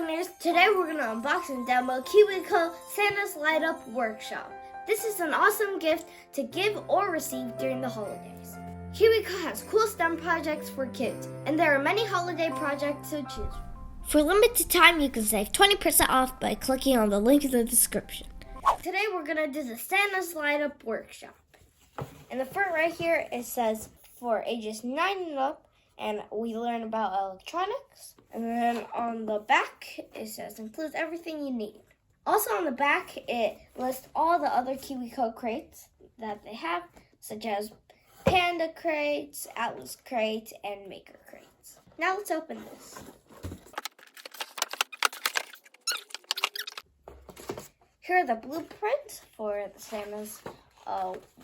learners, today we're going to unbox and demo KiwiCo Santa's Light Up Workshop. This is an awesome gift to give or receive during the holidays. KiwiCo has cool STEM projects for kids, and there are many holiday projects to choose from. For limited time, you can save 20% off by clicking on the link in the description. Today we're going to do the Santa's Light Up Workshop. In the front right here, it says for ages 9 and up, and we learn about electronics. And then on the back, it says includes everything you need. Also on the back, it lists all the other KiwiCo crates that they have, such as Panda crates, Atlas crates, and Maker crates. Now let's open this. Here are the blueprints for the Santa's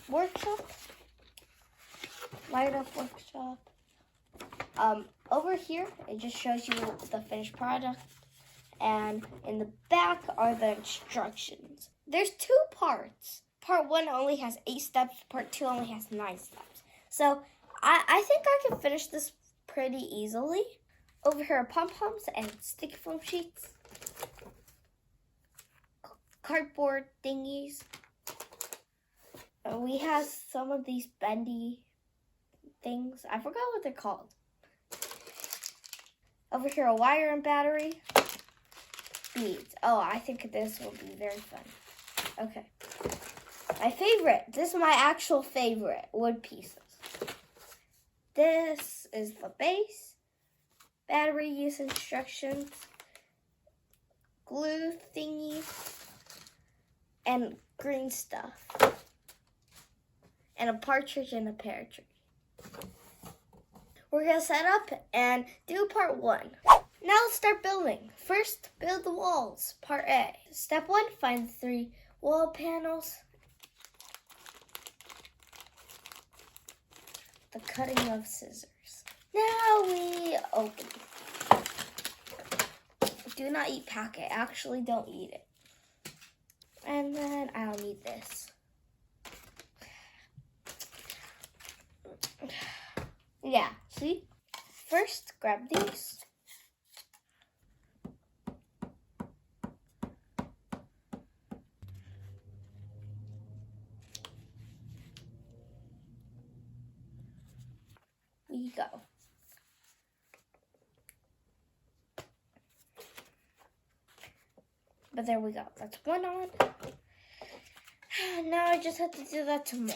workshop, light up workshop. Over here, it just shows you the finished product, and in the back are the instructions. There's 2 parts. Part 1 only has 8 steps, part 2 only has 9 steps. So I think I can finish this pretty easily. Over here are pom-poms and sticky foam sheets, cardboard thingies. We have some of these bendy things. I forgot what they're called. Over here, a wire and battery. Beads. Oh, I think this will be very fun. Okay. My favorite. This is my actual favorite. Wood pieces. This is the base. Battery use instructions. Glue thingy. And green stuff. And a partridge and a pear tree. We're going to set up and do part 1. Now let's start building. First, build the walls, part A. Step 1, find 3 wall panels. The cutting of scissors. Now we open. Do not eat packet. Actually, don't eat it. And then I'll need this. Yeah, see? First, grab these. We go. But there we go. That's one on. Now I just have to do that to more.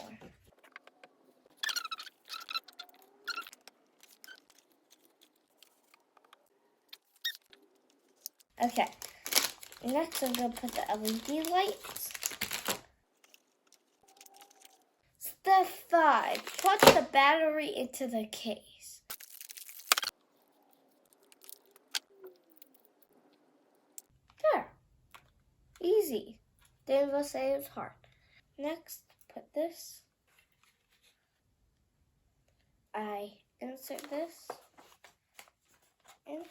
Okay, next I'm going to put the LED lights. Step 5, put the battery into the case. There, easy. Didn't even say it's hard. Next, put this. I insert this in.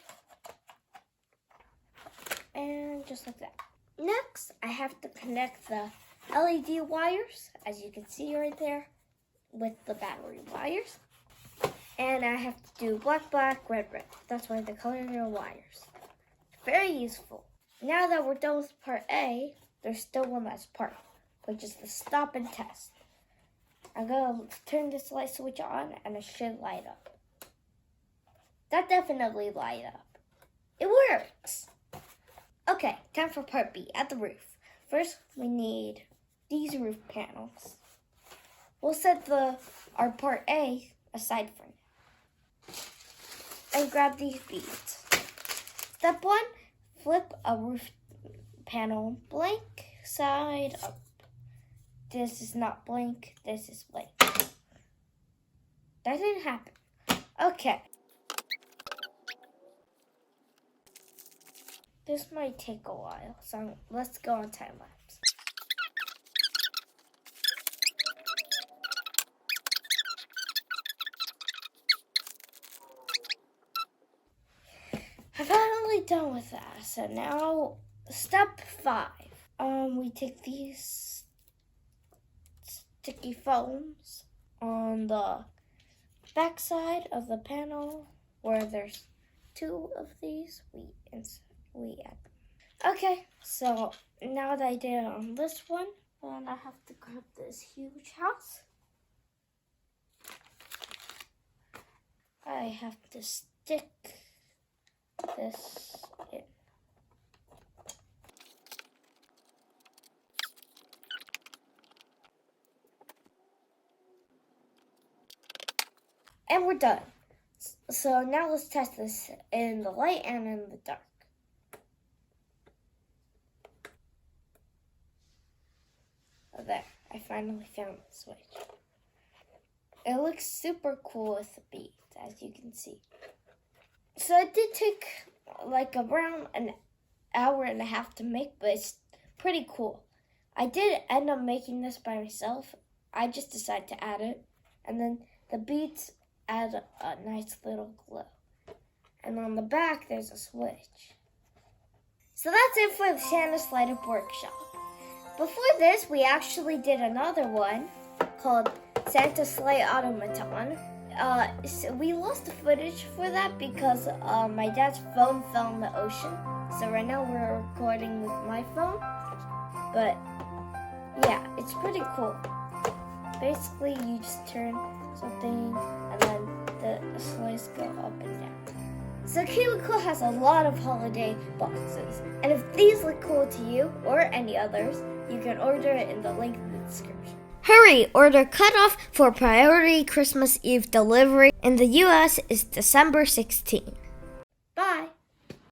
And just like that. Next, I have to connect the LED wires, as you can see right there, with the battery wires. And I have to do black, black, red, red. That's why the color of the wires. Very useful. Now that we're done with part A, there's still one last part, which is the stop and test. I'm going to turn this light switch on, and it should light up. That definitely light up. It works! Okay, time for part B, at the roof. First, we need these roof panels. We'll set our part A aside for now. And grab these beads. Step 1, flip a roof panel blank side up. This is not blank, this is blank. That didn't happen. Okay. This might take a while, so let's go on time lapse. I'm finally done with that. So now, step 5. We take these sticky foams on the back side of the panel where there's 2 of these. we add them. Okay, so now that I did it on this one, then I have to grab this huge house. I have to stick this in. And we're done. So now let's test this in the light and in the dark. Oh, there, I finally found the switch. It looks super cool with the beads, as you can see. So it did take like around an hour and a half to make, but it's pretty cool. I did end up making this by myself. I just decided to add it. And then the beads add a nice little glow. And on the back, there's a switch. So that's it for the Santa's Light Up Workshop. Before this, we actually did another one called Santa's Sleigh Automaton. So we lost the footage for that because my dad's phone fell in the ocean. So right now we're recording with my phone. But yeah, it's pretty cool. Basically, you just turn something and then the sleighs go up and down. So KiwiCo has a lot of holiday boxes. And if these look cool to you or any others, you can order it in the link in the description. Hurry! Order cutoff for priority Christmas Eve delivery in the US is December 16. Bye!